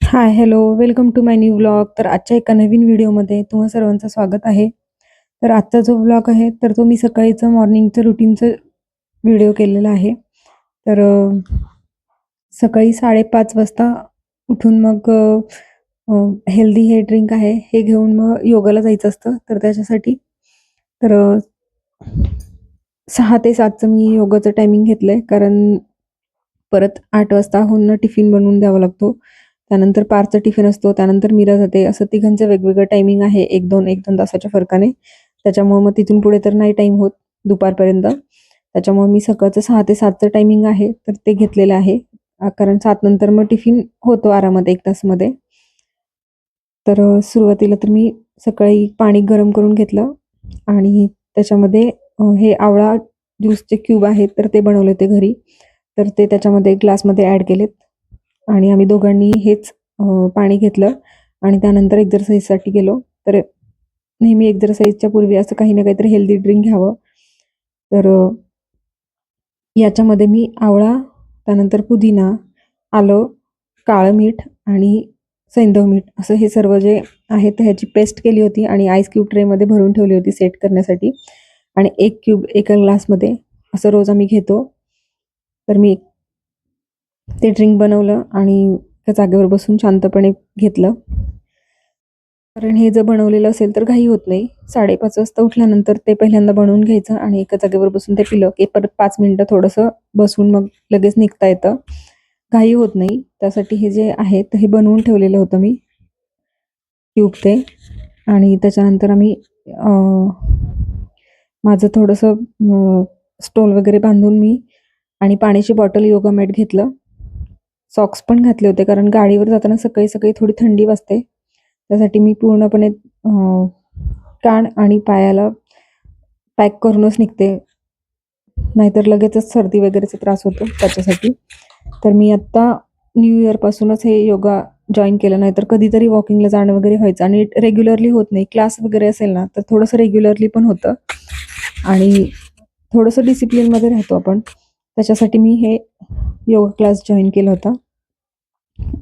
High, hello, welcome to my new vlog. तर आजच्या एका नवीन व्हिडिओमध्ये तुम्हा सर्वांचं स्वागत आहे. तर आजचा जो व्लॉग आहे तर तो मी सकाळीचं मॉर्निंगचं रुटीनचं व्हिडिओ केलेला आहे. तर सकाळी 5:30 वाजता उठून मग हेल्दी हे ड्रिंक आहे हे घेऊन मग योगाला जायचं असतं. तर त्याच्यासाठी तर 6 ते 7चं मी योगाचं टायमिंग घेतलंय, कारण परत 8 वाजता होऊन टिफिन बनवून द्यावा लागतो. त्यानंतर पारचा टिफिन असतो, त्यानंतर मीरा जाते. असं तिघांचं वेगवेगळं टायमिंग आहे 1-2 तासाच्या फरकाने. त्याच्यामुळे मग तिथून पुढे तर नाही टाईम होत दुपारपर्यंत. त्याच्यामुळे मी सकाळचं 6 ते 7चं टायमिंग आहे तर ते घेतलेलं आहे. कारण 7 नंतर मग टिफिन होतो आरामात 1 तासमध्ये. तर सुरुवातीला तर मी सकाळी पाणी गरम करून घेतलं आणि त्याच्यामध्ये हे आवळा ज्यूसचे क्यूब आहेत तर ते बनवले होते घरी. तर ते त्याच्यामध्ये ग्लासमध्ये ॲड केलेत आणि आम्ही दोघांनी हेच पाणी घेतलं आणि त्यानंतर एक्झरसाईजसाठी गेलो. तर नेहमी एक्झरसाईजच्या पूर्वी असं काही ना काहीतरी हेल्दी ड्रिंक घ्यावं. तर याच्यामध्ये मी आवळा, त्यानंतर पुदिना, आलं, काळं मीठ आणि सैंधव मीठ असं हे सर्व जे आहे तर ह्याची पेस्ट केली होती आणि आईस क्यूब ट्रेमध्ये भरून ठेवली होती सेट करण्यासाठी. आणि 1 क्यूब एका ग्लासमध्ये असं रोज आम्ही घेतो. तर मी ते ड्रिंक बनवलं आणि एका जागेवर बसून शांतपणे घेतलं. कारण हे जर बनवलेलं असेल तर घाई होत नाही. 5:30 वाजता उठल्यानंतर ते पहिल्यांदा बनवून घ्यायचं आणि एका जागेवर बसून ते पिलं की परत 5 मिनिटं थोडंसं बसून मग लगेच निघता येतं. घाई होत नाही. त्यासाठी हे जे आहे तर हे बनवून ठेवलेलं होतं मी क्यूब ते. आणि त्याच्यानंतर आम्ही माझं थोडंसं स्टोल वगैरे बांधून मी आणि पाण्याची बॉटल योगा मॅट घेतलं. सॉक्स पण घातले होते, कारण गाडीवर जाताना सकाळी-सकाळी थोडी थंडी वाजते. त्यासाठी मी पूर्णपणे कान आणि पायाला पॅक करूनच निघते. नाहीतर लगेचच सर्दी वगैरेचा त्रास होतो त्याच्यासाठी. तर मी आत्ता न्यू इयरपासूनच हे योगा जॉइन केलं. नाहीतर कधीतरी वॉकिंगला जाणं वगैरे व्हायचं आणि रेग्युलरली होत नाही. क्लास वगैरे असेल ना, तर थोडंसं रेग्युलरली पण होतं आणि थोडंसं डिसिप्लिनमध्ये राहतो आपण. त्याच्यासाठी मी हे योगा क्लास जॉइन केला होता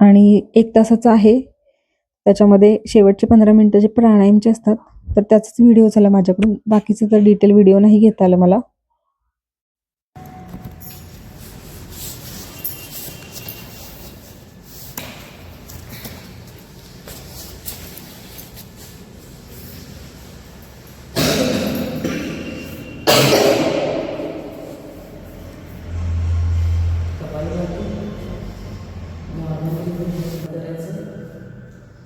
आणि 1 तासाचा आहे. त्याच्यामध्ये शेवटचे 15 मिनिटं जे प्राणायामचे असतात, तर त्याचाच व्हिडिओ झाला माझ्याकडून. बाकीचं तर डिटेल व्हिडिओ नाही घेता आलं मला.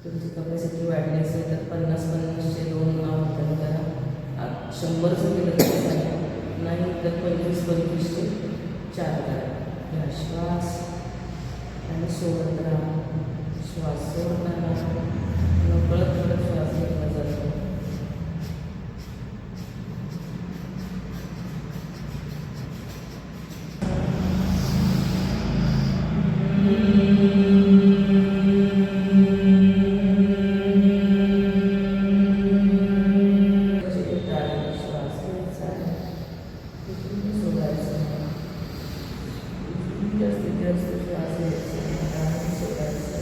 तुमची कपॅसिटी वाढली असेल तर 50-50चे 2 आवर्तन करा. 100चं केलं तरी चालेल, नाही तर 25-25चे 4 करा. घ्या श्वास आणि सोडत राहा. श्वास सोडताना नकळत नकळत श्वास घेतला जातो. श्वास घ्यायचा, सोडायचा. जास्तीत जास्त श्वास घ्यायचा आणि सोडायचा.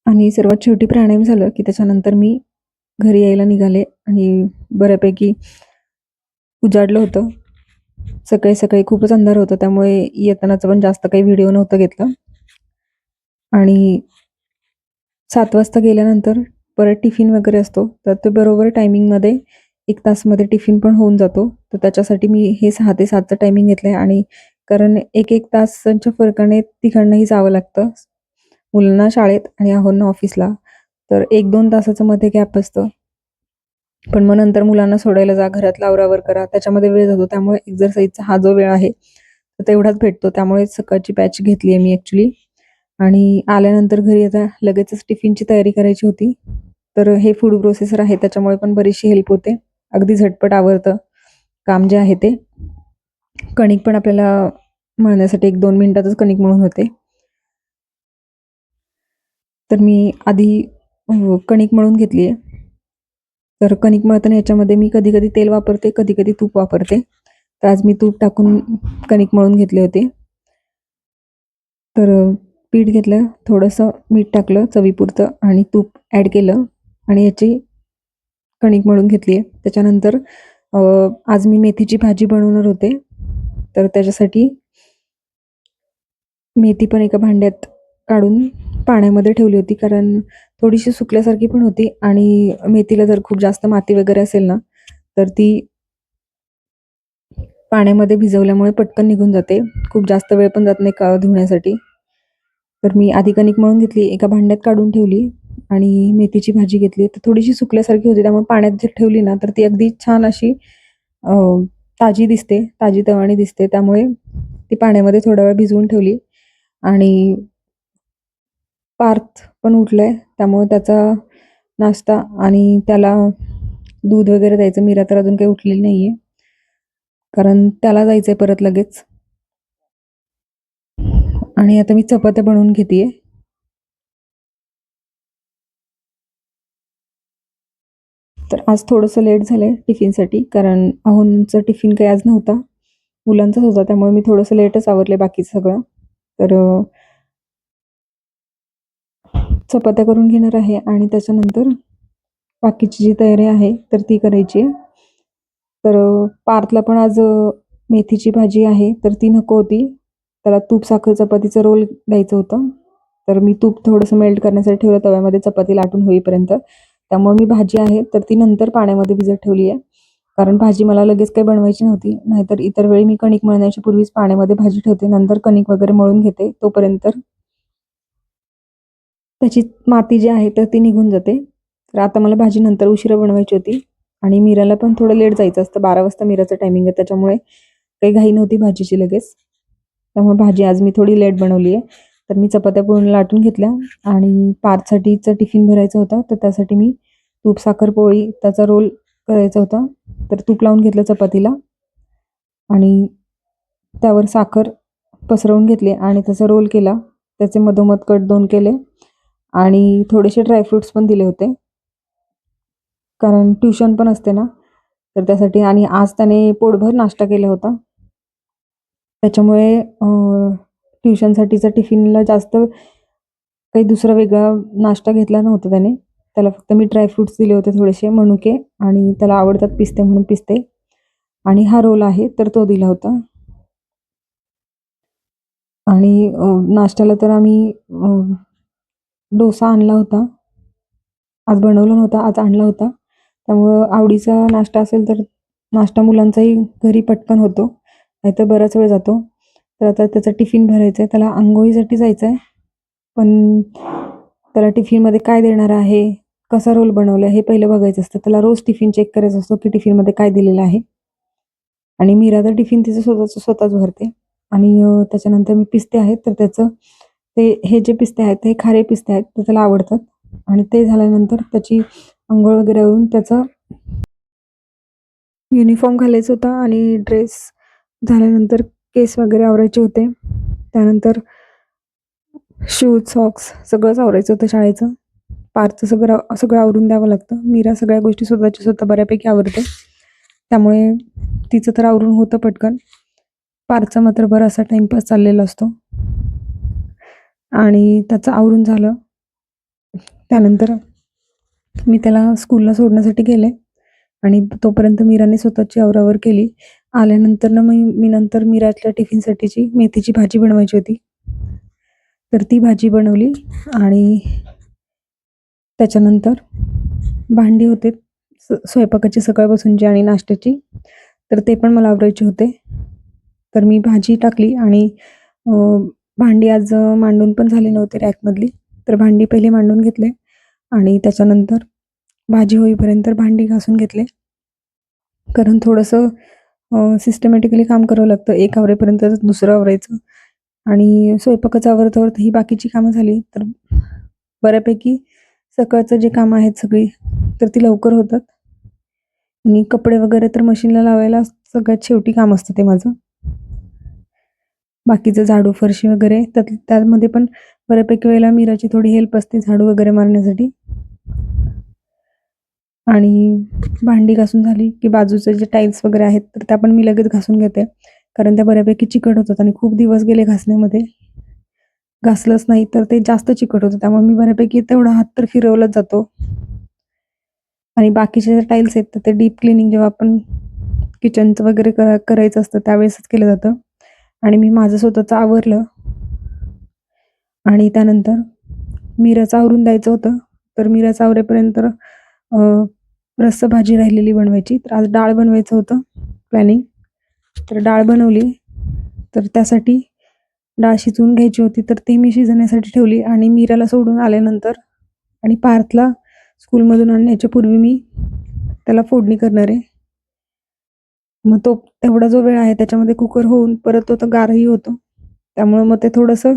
आणि सर्वात शेवटी प्राणायाम झालं की त्याच्यानंतर मी घरी यायला निघाले आणि बऱ्यापैकी उजाडलं होतं. सकाळी-सकाळी खूपच अंधार होता, त्यामुळे येतानाचा पण जास्त काही व्हिडिओ नव्हता घेतला. आणि 7 वाजता गेल्यानंतर परत टिफिन वगैरे असतो, तर ते बरोबर टायमिंगमध्ये 1 तासमध्ये टिफिन पण होऊन जातो. तर त्याच्यासाठी मी हे 6 ते 7चं टायमिंग घेतलं आहे. आणि कारण 1-1 तासांच्या फरकाने तिघांनाही जावं लागतं, मुलांना शाळेत आणि आहोंना ऑफिसला. तर 1-2 तासाचं मध्ये गॅप असतं. पण मग नंतर मुलांना सोडायला जा, घरातलं आवराआवर करा, त्याच्यामध्ये वेळ जातो. त्यामुळे एक्झरसाईजचा हा जो वेळ आहे, तर तेवढाच भेटतो. त्यामुळे सकाळची बॅच घेतली आहे मी ॲक्चुअली. आणि आल्यानंतर घरी आता लगेचच टिफिनची तयारी करायची होती. तर हे फूड प्रोसेसर आहे, त्याच्यामुळे पण बरीचशी हेल्प होते. अगदी झटपट आवरतं काम जे आहे ते. कणिक पण आपल्याला मळण्यासाठी 1-2 मिनिटातच कणिक मळून होते. तर मी आधी कणिक मळून घेतली आहे. तर कणिक मळताना याच्यामध्ये मी कधी-कधी तेल वापरते, कधी-कधी तूप वापरते. तर आज मी तूप टाकून कणिक मळून घेतले होते. तर पीठ घेतलं, थोडंसं मीठ टाकलं चवीपुरतं आणि तूप ॲड केलं आणि याची कणिक मळून घेतली आहे. त्याच्यानंतर आज मी मेथीची भाजी बनवणार होते. तर त्याच्यासाठी मेथी पण एका भांड्यात काढून पाण्यामध्ये ठेवली होती, कारण थोडीशी सुकल्यासारखी पण होती आणि मेथीला जर खूप जास्त माती वगैरे असेल ना, तर ती पाण्यामध्ये भिजवल्यामुळे पटकन निघून जाते. खूप जास्त वेळ पण जात नाही का धुण्यासाठी. तर मी आधी कणिक मळून घेतली, एका भांड्यात काढून ठेवली आणि मेथीची भाजी घेतली. तर थोडीशी सुकल्यासारखी होती, त्यामुळे पाण्यात जर ठेवली ना, तर ती अगदी छान अशी अ, ताजी दिसते, ताजी-तवाणी दिसते. त्यामुळे ती पाण्यामध्ये थोडा वेळ भिजवून ठेवली आणि पार्थ पण उठलाय, त्यामुळे त्याचा नाश्ता आणि त्याला दूध वगैरे द्यायचं. मीरा तर अजून काही उठलेली नाहीये, कारण त्याला जायचंय परत लगेच. आणि आता मी चपात्या बनवून घेतेय. तर आज थोडंसं लेट झालंय टिफिनसाठी, कारण अहोंचा टिफिन काही आज नव्हता, मुलांचाच होता. त्यामुळे मी थोडंसं लेटच आवरले बाकीचं सगळं. तर चपात्या करून घेणार आहे आणि त्याच्यानंतर बाकीची जी तयारी आहे तर ती करायची आहे. तर पार्थला पण आज मेथीची भाजी आहे तर ती नको होती. त्याला तूप साखर चपातीचं रोल द्यायचं होतं. तर मी तूप थोडंसं मेल्ट करण्यासाठी ठेवलं तव्यामध्ये चपाती लाटून होईपर्यंत. त्यामुळे मी भाजी आहे तर ती नंतर पाण्यामध्ये भिजत ठेवली आहे. कारण भाजी मला लगेच काही बनवायची नव्हती. नाहीतर इतर वेळी मी कणिक मळण्याच्या पूर्वीच पाण्यामध्ये भाजी ठेवते. नंतर कणिक वगैरे मळून घेते. तोपर्यंत त्याची माती जी आहे तर ती निघून जाते. तर आता मला भाजी नंतर उशिरा बनवायची होती आणि मीराला पण थोडं लेट जायचं असतं. 12 वाजता मीराचं टायमिंग आहे. त्याच्यामुळे काही घाई नव्हती भाजीची लगेच. त्यामुळे भाजी आज मी थोडी लेट बनवली आहे. तर मी चपात्या पूर्ण लाटून घेतल्या आणि पार्थसाठीचा टिफिन भरायचा होता. तर त्यासाठी मी तूप साखर पोळी त्याचा रोल करायचा होता. तर तूप लावून घेतलं चपातीला आणि त्यावर साखर पसरवून घेतली आणि त्याचा रोल केला. त्याचे मधोमध कट 2 केले आणि थोडेसे ड्रायफ्रुट्स पण दिले होते. कारण ट्युशन पण असते ना, तर त्यासाठी. आणि आज त्याने पोटभर नाश्ता केला होता. त्याच्यामुळे ट्युशनसाठीचा टिफिनला जास्त काही दुसरा वेगळा नाश्ता घेतला नव्हता त्याने. त्याला फक्त मी ड्रायफ्रुट्स दिले होते थोडेसे, मनुके, आणि त्याला आवडतात पिस्ते म्हणून पिस्ते, आणि हा रोल आहे तर तो दिला होता. आणि नाश्त्याला तर आम्ही डोसा आणला होता. आज बनवला नव्हता, आज आणला होता. त्यामुळं आवडीचा नाश्ता असेल तर नाश्ता मुलांचाही घरी पटकन होतो, नाहीतर बराच वेळ जातो. तर आता त्याचा टिफिन भरायचा आहे. त्याला अंघोळीसाठी जायचं आहे. पण त्याला टिफिनमध्ये काय देणार आहे, कसा रोल बनवला हे पहिलं बघायचं असतं. त्याला रोज टिफिन चेक करायचा असतो की टिफिनमध्ये काय दिलेलं आहे. आणि मीरा तर टिफिन तिचं स्वतःच भरते. आणि त्याच्यानंतर मी पिस्ते आहेत तर त्याचं हे जे पिस्ते आहेत ते खारे पिस्ते आहेत, तर त्याला आवडतात. आणि ते झाल्यानंतर त्याची अंघोळ वगैरे होऊन त्याचं युनिफॉर्म घालायचा होता आणि ड्रेस झाल्यानंतर केस वगैरे आवरायचे होते. त्यानंतर शूज, सॉक्स सगळंच आवरायचं होतं शाळेचं. पार्थचं सगळं सगळं आवरून द्यावं लागतं. मीरा सगळ्या गोष्टी स्वतःच्या स्वतः बऱ्यापैकी आवरते. त्यामुळे तिचं तर आवरून होतं पटकन. पार्थचा मात्र बराचसा टाईमपास चाललेला असतो. आणि त्याचं आवरून झालं. त्यानंतर मी त्याला स्कूलला सोडण्यासाठी गेले आणि तोपर्यंत मीराने स्वतःची आवरावर केली. आल्यानंतर ना मी नंतर मीराच्या टिफिनसाठीची मेथीची भाजी बनवायची होती. तर ती भाजी बनवली आणि त्याच्यानंतर भांडी होते स्वयंपाकाची सकाळपासूनची आणि नाश्त्याची, तर ते पण मला आवरायचे होते. तर मी भाजी टाकली आणि भांडी आज मांडून पण झाली नव्हती रॅकमधली, तर भांडी पहिले मांडून घेतले आणि त्याच्यानंतर भाजी होईपर्यंत भांडी घासून घेतले. कारण थोडंसं सिस्टमॅटिकली काम करावं लागतं. एक आवरेपर्यंत दुसरं आवरायचं आणि स्वयंपाकाचं आवरता-आवरता ही बाकीची कामं झाली, तर बऱ्यापैकी सकाळचं जे कामं आहेत सगळी, तर ती लवकर होतात. आणि कपडे वगैरे तर मशीनला लावायला सगळ्यात शेवटी काम असतं ते माझं. बाकीचं झाडू, फरशी वगैरे त्यामध्ये पण बऱ्यापैकी वेळेला मीराची थोडी हेल्प असते झाडू वगैरे मारण्यासाठी. आणि भांडी घासून झाली, की बाजूचे जे टाईल्स वगैरे आहेत, तर त्या पण मी लगेच घासून घेते. कारण त्या बऱ्यापैकी चिकट होतात आणि खूप दिवस गेले घासण्यामध्ये. घासलंच नाही तर ते जास्त चिकट होतं. त्यामुळे मी बऱ्यापैकी तेवढा हात तर फिरवलाच जातो. आणि बाकीचे जे टाईल्स आहेत, तर ते डीप क्लीनिंग जेव्हा आपण किचनचं वगैरे करायचं असतं त्यावेळेसच केलं जातं. आणि मी माझं स्वतःचं आवरलं आणि त्यानंतर मीराचं आवरून द्यायचं होतं. तर मीराचं आवरेपर्यंत रस्सा भाजी राहिलेली बनवायची. तर आज डाळ बनवायचं होतं प्लॅनिंग. तर डाळ बनवली. तर त्यासाठी डाळ शिजवून घ्यायची होती. तर ती मी शिजवण्यासाठी ठेवली आणि मीराला सोडून आल्यानंतर आणि पार्थला स्कूलमधून आणण्याच्या पूर्वी मी त्याला फोडणी करणार आहे. मग तो तेवढा जो वेळ आहे त्याच्यामध्ये कुकर होऊन परत तो तर गारही होतो. त्यामुळं मग ते थोडंसं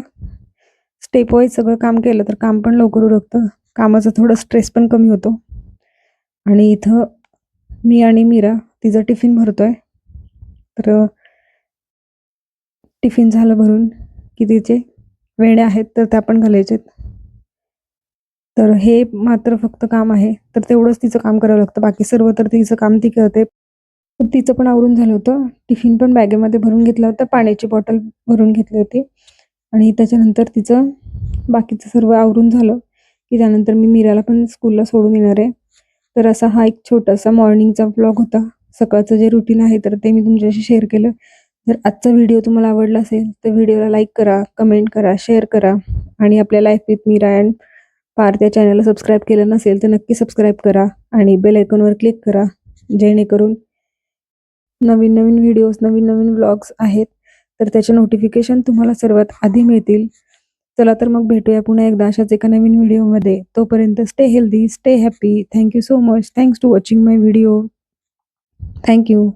स्टेप वाईज सगळं काम केलं तर काम पण लवकर उरकतं. कामाचा थोडा स्ट्रेस पण कमी होतो. आणि इथं मी आणि मीरा तिचा टिफिन भरतोय. तर टिफिन झालं भरून की तिचे वेण्या आहेत तर त्या पण घालायचेत. तर हे मात्र फक्त काम आहे. तर तेवढंच तिचं काम करावं लागतं. बाकी सर्व तर तिचं काम ती करते. तर तिचं पण आवरून झालं होतं. टिफिन पण बॅगेमध्ये भरून घेतला होता. पाण्याची बॉटल भरून घेतली होती आणि त्याच्यानंतर तिचं बाकीचं सर्व आवरून झालं, की त्यानंतर मी मीराला पण स्कूलला सोडून येणार आहे. तर असा हा एक छोटासा मॉर्निंगचा व्लॉग होता. सकाळचं जे रुटीन आहे तर ते मी तुमच्याशी शेअर केलं. जर आजचा व्हिडिओ तुम्हाला आवडला असेल तर व्हिडिओला लाईक करा, कमेंट करा, शेअर करा आणि आपल्या life with Meera and Parth या चॅनलला सबस्क्राईब केलं नसेल तर नक्की सबस्क्राईब करा आणि बेल आयकॉनवर क्लिक करा. जेणेकरून नवीन-नवीन व्हिडिओज, नवीन-नवीन व्लॉग्स आहेत, तर त्याचे नोटिफिकेशन तुम्हाला सर्वात आधी मिळतील. चला तर मग भेटूया पुन्हा एकदा अशाच एका नवीन व्हिडिओमध्ये. तोपर्यंत stay healthy, stay happy. Thank you so much. Thanks to watching my video. Thank you.